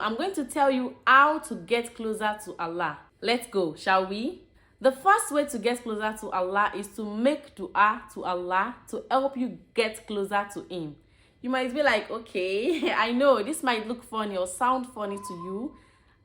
I'm going to tell you how to get closer to Allah. Let's go, shall we? The first way to get closer to Allah is to make dua to Allah to help you get closer to Him. You might be like, okay, I know this might look funny or sound funny to you.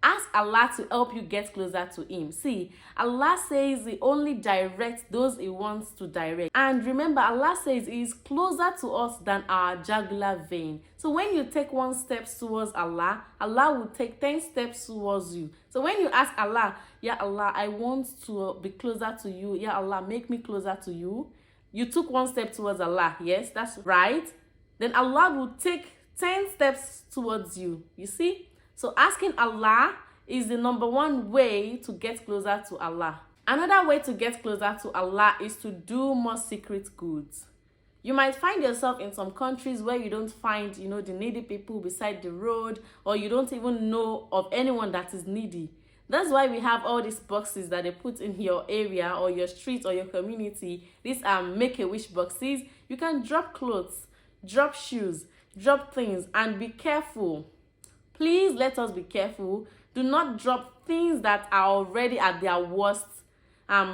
Ask Allah to help you get closer to Him. See, Allah says He only directs those He wants to direct. And remember, Allah says He is closer to us than our jugular vein. So when you take 1 step towards Allah, Allah will take 10 steps towards you. So when you ask Allah, Ya Allah, I want to be closer to you. Ya Allah, make me closer to you. You took 1 step towards Allah. Yes, that's right. Then Allah will take 10 steps towards you. You see? So asking Allah is the number 1 way to get closer to Allah. Another way to get closer to Allah is to do more secret goods. You might find yourself in some countries where you don't find, the needy people beside the road, or you don't even know of anyone that is needy. That's why we have all these boxes that they put in your area or your street or your community. These are make-a-wish boxes. You can drop clothes, drop shoes, drop things, and be careful. Please let us be careful. Do not drop things that are already at their worst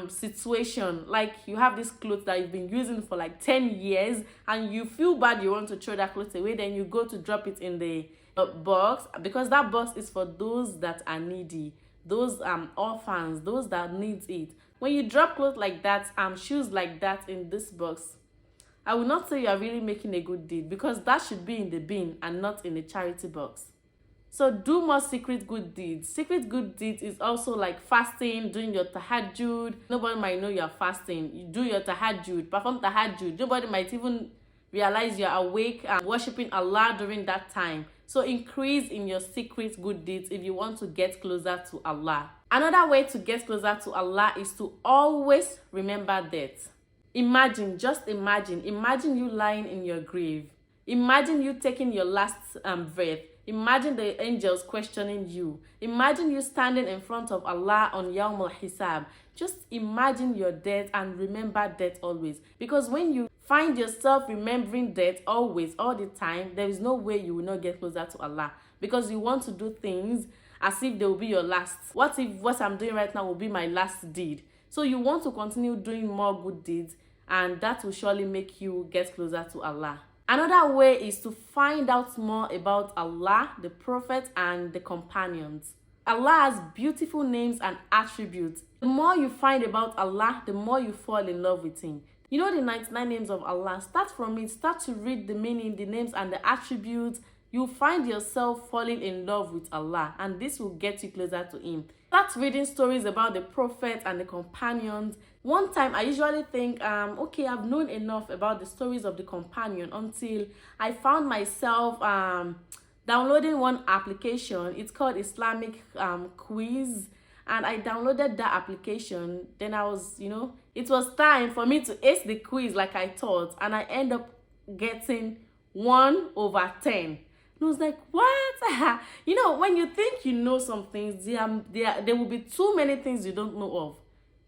situation. Like you have this clothes that you've been using for like 10 years and you feel bad, you want to throw that clothes away, then you go to drop it in the box, because that box is for those that are needy, those orphans, those that need it. When you drop clothes like that, shoes like that in this box, I will not say you are really making a good deed, because that should be in the bin and not in the charity box. So do more secret good deeds. Secret good deeds is also like fasting, doing your tahajjud. Nobody might know you are fasting. You do your tahajjud, perform tahajjud. Nobody might even realize you are awake and worshiping Allah during that time. So increase in your secret good deeds if you want to get closer to Allah. Another way to get closer to Allah is to always remember death. Just imagine you lying in your grave. Imagine you taking your last breath. Imagine the angels questioning you. Imagine you standing in front of Allah on Yawm al-Hisab. Just imagine your death and remember death always. Because when you find yourself remembering death always, all the time, there is no way you will not get closer to Allah. Because you want to do things as if they will be your last. What if what I'm doing right now will be my last deed? So you want to continue doing more good deeds, and that will surely make you get closer to Allah. Another way is to find out more about Allah, the Prophet, and the companions. Allah has beautiful names and attributes. The more you find about Allah, the more you fall in love with Him. You know the 99 names of Allah. Start from it. Start to read the meaning, the names, and the attributes. You'll find yourself falling in love with Allah, and this will get you closer to Him. Start reading stories about the Prophet and the companions. One time, I usually think, okay, I've known enough about the stories of the companion, until I found myself downloading one application. It's called Islamic Quiz, and I downloaded that application. Then I was, it was time for me to ace the quiz like I thought, and I end up getting 1/10. And I was like, what? When you think you know some things, there will be too many things you don't know of.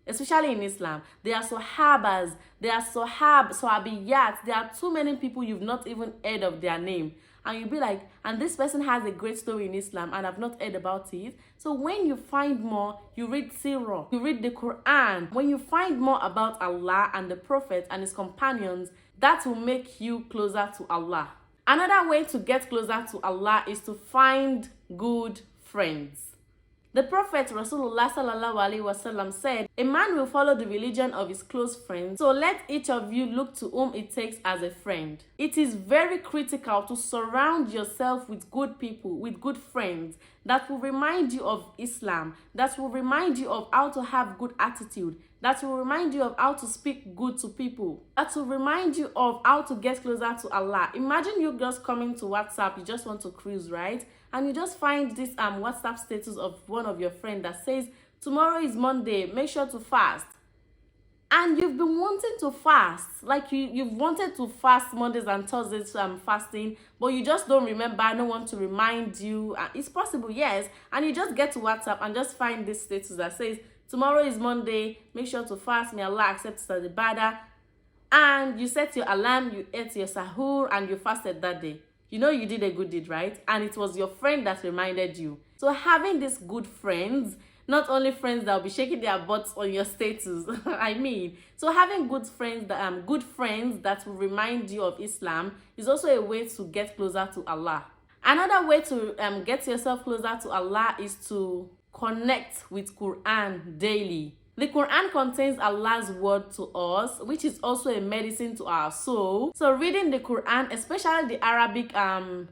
Especially in Islam. There are sahabas, there are sahabiyat, there are too many people you've not even heard of their name. And you'll be like, and this person has a great story in Islam and I've not heard about it. So when you find more, you read Sirah, you read the Quran. When you find more about Allah and the Prophet and his companions, that will make you closer to Allah. Another way to get closer to Allah is to find good friends. The Prophet Rasulullah sallallahu alaihi wasallam said, a man will follow the religion of his close friends, so let each of you look to whom it takes as a friend. It is very critical to surround yourself with good people, with good friends that will remind you of Islam, that will remind you of how to have good attitude, that will remind you of how to speak good to people, that will remind you of how to get closer to Allah. Imagine you just coming to WhatsApp, you just want to cruise, right? And you just find this WhatsApp status of one of your friends that says, tomorrow is Monday, make sure to fast. And you've been wanting to fast, like you've wanted to fast Mondays and Thursdays fasting, but you just don't remember, no one to remind you. It's possible, yes. And you just get to WhatsApp and just find this status that says, tomorrow is Monday, make sure to fast, may Allah accept it as ibadah. And you set your alarm, you ate your sahur, and you fasted that day. you know you did a good deed, right? And it was your friend that reminded you. So having these good friends, not only friends that will be shaking their butts on your status, I mean, so having good friends that will remind you of Islam is also a way to get closer to Allah. Another way to get yourself closer to Allah is to connect with Quran daily. The Quran contains Allah's word to us, which is also a medicine to our soul. So reading the Quran, especially the Arabic and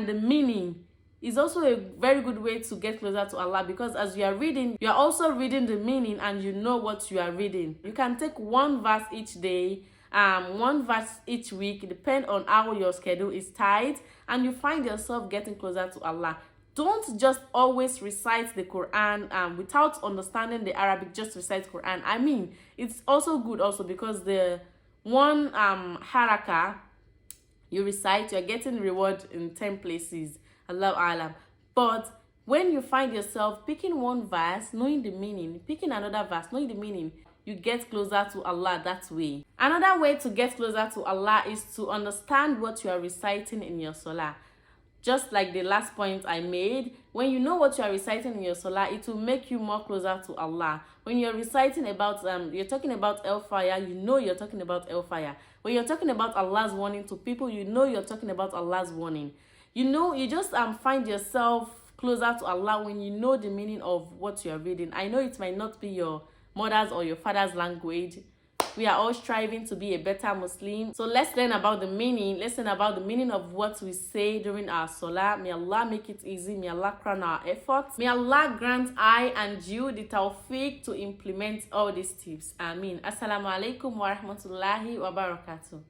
the meaning, is also a very good way to get closer to Allah, because as you are reading, you are also reading the meaning and you know what you are reading. You can take one verse each day, one verse each week, depend on how your schedule is tight, and you find yourself getting closer to Allah. Don't just always recite the Quran without understanding the Arabic, just recite Quran. I mean, it's also good also because the one haraka you recite, you're getting reward in 10 places. Allahu Alam. But when you find yourself picking one verse, knowing the meaning, picking another verse, knowing the meaning, you get closer to Allah that way. Another way to get closer to Allah is to understand what you are reciting in your salah. Just like the last point I made, when you know what you are reciting in your salah, it will make you more closer to Allah. When you're reciting about, you're talking about hellfire, you know you're talking about hellfire. When you're talking about Allah's warning to people, you know you're talking about Allah's warning. You know, you just find yourself closer to Allah when you know the meaning of what you are reading. I know it might not be your mother's or your father's language. We are all striving to be a better Muslim. So let's learn about the meaning. Let's learn about the meaning of what we say during our salah. May Allah make it easy. May Allah crown our efforts. May Allah grant I and you the tawfiq to implement all these tips. Ameen. Assalamu alaikum wa rahmatullahi wa barakatuh.